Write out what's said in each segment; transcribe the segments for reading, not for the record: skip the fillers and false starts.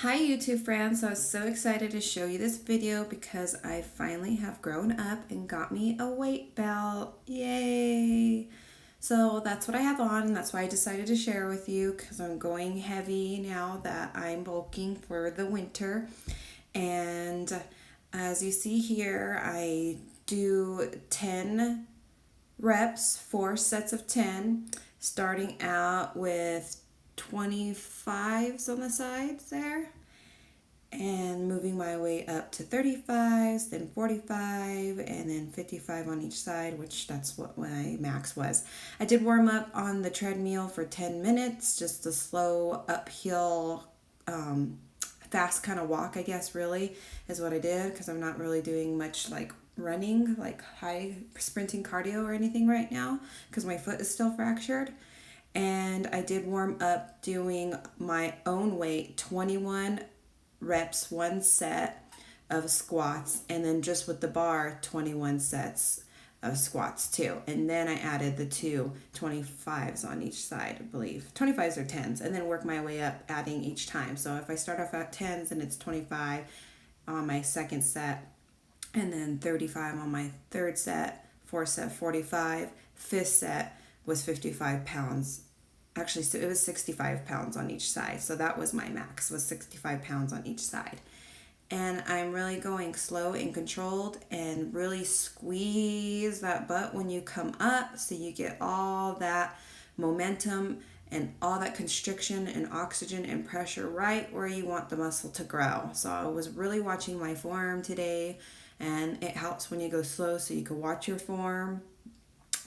Hi YouTube friends, I was so excited to show you this video because I finally have grown up and got me a weight belt. Yay! So that's what I have on and that's why I decided to share with you because I'm going heavy now that I'm bulking for the winter. And as you see here, I do 10 reps, 4 sets of 10, starting out with 25s on the sides there and moving my way up to 35s, then 45, and then 55 on each side, which that's what my max was. I did warm up on the treadmill for 10 minutes, just a slow uphill, fast kind of walk, I guess, really, is what I did, because I'm not really doing much like running, like high sprinting cardio or anything right now, because my foot is still fractured. And I did warm up doing my own weight, 21 reps, 1 set of squats, and then just with the bar, 21 sets of squats too. And then I added the two 25s on each side, I believe. 25s or 10s, and then work my way up, adding each time. So if I start off at 10s, and it's 25 on my second set, and then 35 on my third set, fourth set, 45, fifth set was 55 pounds. Actually, so it was 65 pounds on each side. So that was my max, was 65 pounds on each side. And I'm really going slow and controlled and really squeeze that butt when you come up so you get all that momentum and all that constriction and oxygen and pressure right where you want the muscle to grow. So I was really watching my form today, and it helps when you go slow so you can watch your form.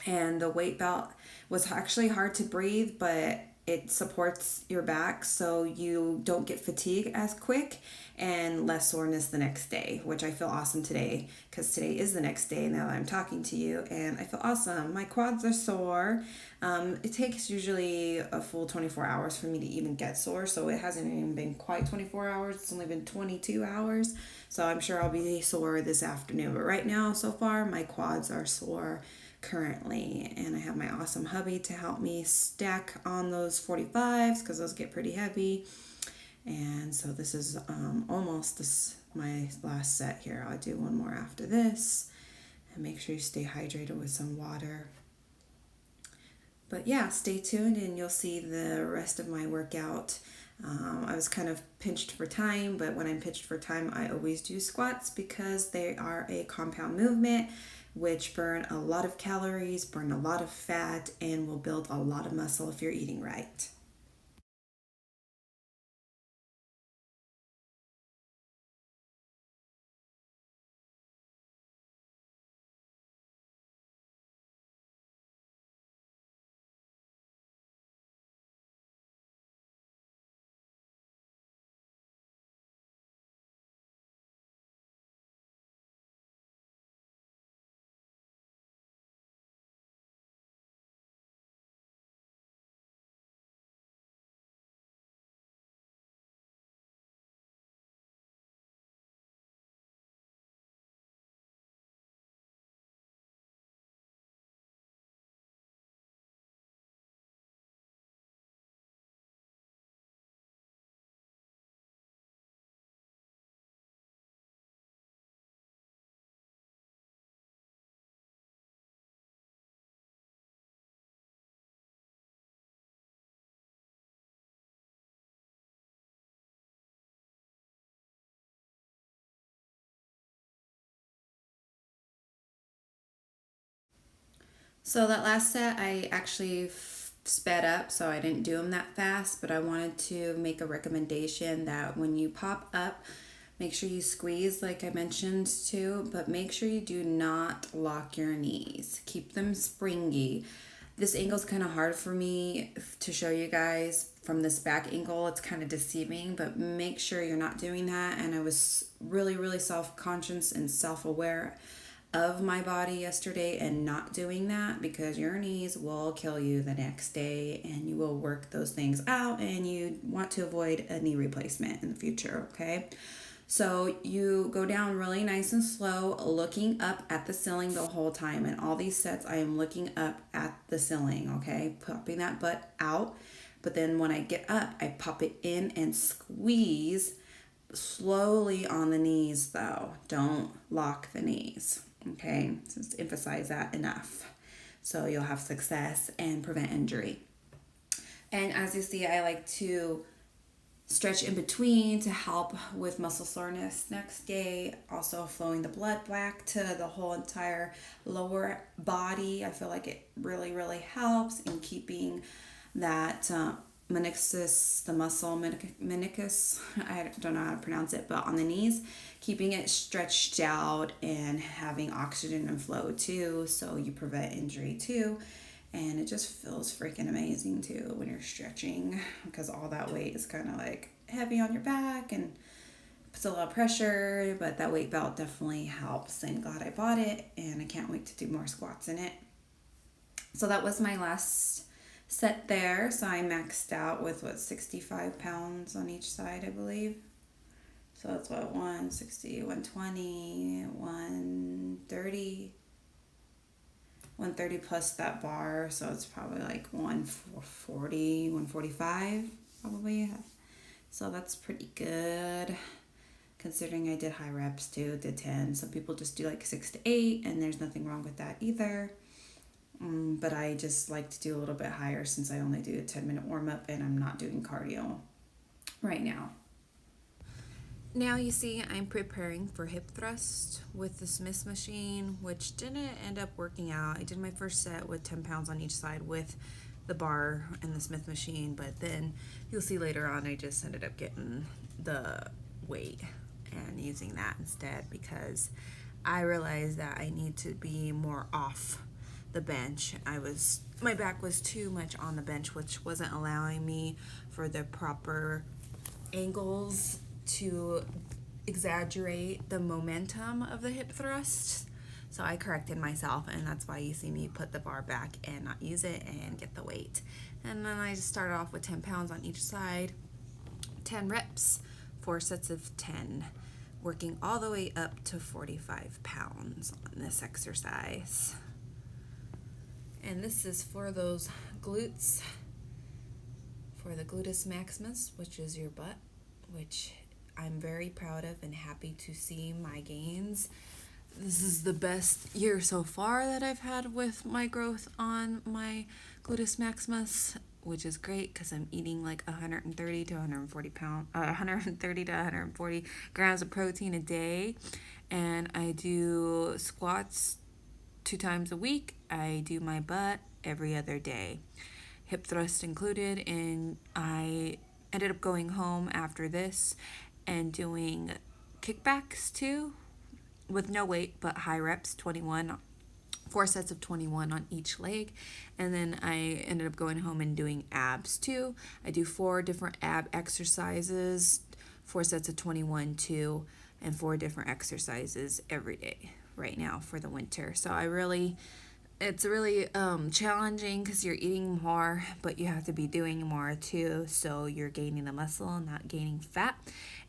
And the weight belt was actually hard to breathe, but it supports your back so you don't get fatigue as quick and less soreness the next day, which I feel awesome today because today is the next day now that I'm talking to you, and I feel awesome. My quads are sore. It takes usually a full 24 hours for me to even get sore, so it hasn't even been quite 24 hours. It's only been 22 hours, so I'm sure I'll be sore this afternoon. But right now, so far, my quads are sore currently, and I have my awesome hubby to help me stack on those 45s because those get pretty heavy. And so this is almost my last set here. I'll do one more after this, and make sure you stay hydrated with some water. But yeah, stay tuned and you'll see the rest of my workout. I was kind of pinched for time, but when I'm pinched for time, I always do squats because they are a compound movement which burn a lot of calories, burn a lot of fat, and will build a lot of muscle if you're eating right. So that last set, I actually sped up, so I didn't do them that fast, but I wanted to make a recommendation that when you pop up, make sure you squeeze like I mentioned too, but make sure you do not lock your knees. Keep them springy. This angle is kind of hard for me to show you guys from this back angle. It's kind of deceiving, but make sure you're not doing that. And I was really, really self-conscious and self-aware of my body yesterday and not doing that, because your knees will kill you the next day and you will work those things out, and you want to avoid a knee replacement in the future, okay? So you go down really nice and slow, looking up at the ceiling the whole time. And all these sets, I am looking up at the ceiling, okay? Popping that butt out. But then when I get up, I pop it in and squeeze Slowly on the knees though. Don't lock the knees. Okay, just emphasize that enough. So you'll have success and prevent injury. And as you see, I like to stretch in between to help with muscle soreness next day. Also flowing the blood back to the whole entire lower body. I feel like it really, really helps in keeping that meniscus, the muscle meniscus, I don't know how to pronounce it, but on the knees, keeping it stretched out and having oxygen and flow too, so you prevent injury too. And it just feels freaking amazing too when you're stretching, because all that weight is kind of like heavy on your back and puts a lot of pressure. But that weight belt definitely helps. Thank God I bought it, and I can't wait to do more squats in it. So that was my last set there. So I maxed out with 65 pounds on each side, I believe. So that's what, 160, 120, 130. 130 plus that bar, so it's probably like 140, 145 probably. So that's pretty good considering I did high reps too, did 10. Some people just do like 6 to 8, and there's nothing wrong with that either. But I just like to do a little bit higher since I only do a 10-minute warm up and I'm not doing cardio right now. Now you see I'm preparing for hip thrust with the Smith machine, which didn't end up working out. I did my first set with 10 pounds on each side with the bar and the Smith machine, but then you'll see later on I just ended up getting the weight and using that instead, because I realized that I need to be more off the bench. My back was too much on the bench, which wasn't allowing me for the proper angles to exaggerate the momentum of the hip thrust. So I corrected myself, and that's why you see me put the bar back and not use it and get the weight. And then I just started off with 10 pounds on each side, 10 reps, 4 sets of 10, working all the way up to 45 pounds on this exercise. And this is for those glutes, for the gluteus maximus, which is your butt, which I'm very proud of and happy to see my gains. This is the best year so far that I've had with my growth on my gluteus maximus, which is great because I'm eating like 130 to 140 grams of protein a day, and I do squats 2 times a week. I do my butt every other day, hip thrust included, and I ended up going home after this and doing kickbacks too with no weight but high reps, 4 sets of 21 on each leg. And then I ended up going home and doing abs too. I do 4 different ab exercises, 4 sets of 21 too, and 4 different exercises every day right now for the winter. So it's really challenging because you're eating more, but you have to be doing more too. So you're gaining the muscle, not gaining fat,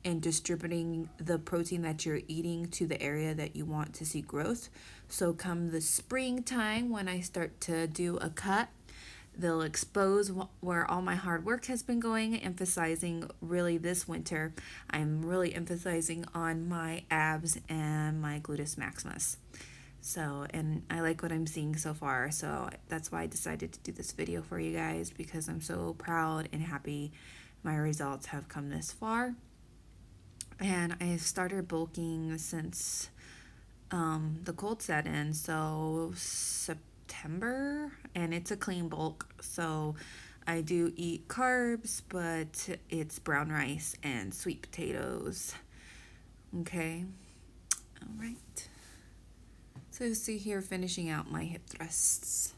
and distributing the protein that you're eating to the area that you want to see growth. So come the springtime, when I start to do a cut, they'll expose where all my hard work has been going, emphasizing really this winter, I'm really emphasizing on my abs and my gluteus maximus. So, and I like what I'm seeing so far, so that's why I decided to do this video for you guys, because I'm so proud and happy my results have come this far. And I've started bulking since the cold set in, so September, and it's a clean bulk. So I do eat carbs, but it's brown rice and sweet potatoes. Okay, all right. So you see here finishing out my hip thrusts.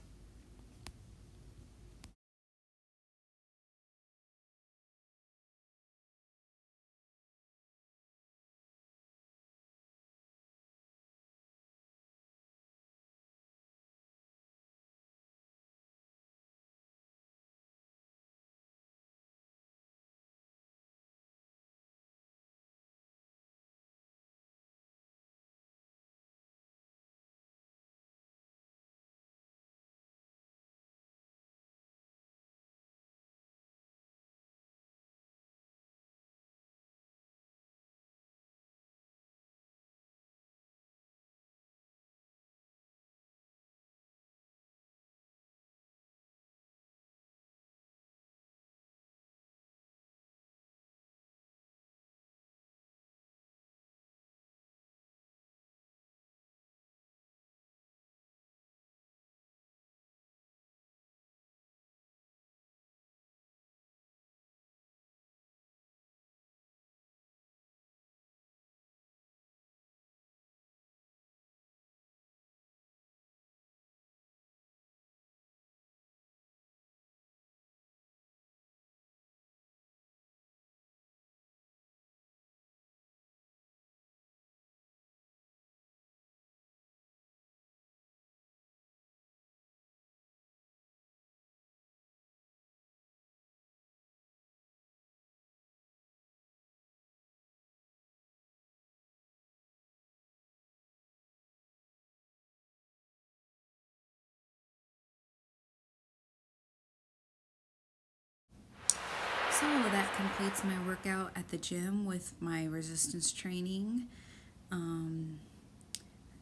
that completes my workout at the gym with my resistance training.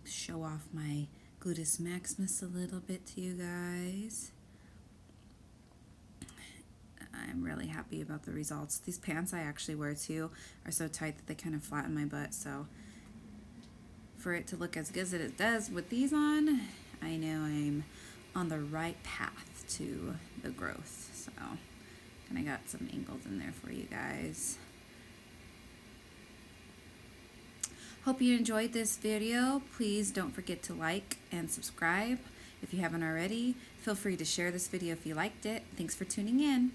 Show off my gluteus maximus a little bit to you guys. I'm really happy about the results. These pants I actually wear too are so tight that they kind of flatten my butt, so for it to look as good as it does with these on, I know I'm on the right path to the growth. So, and I got some angles in there for you guys. Hope you enjoyed this video. Please don't forget to like and subscribe if you haven't already. Feel free to share this video if you liked it. Thanks for tuning in.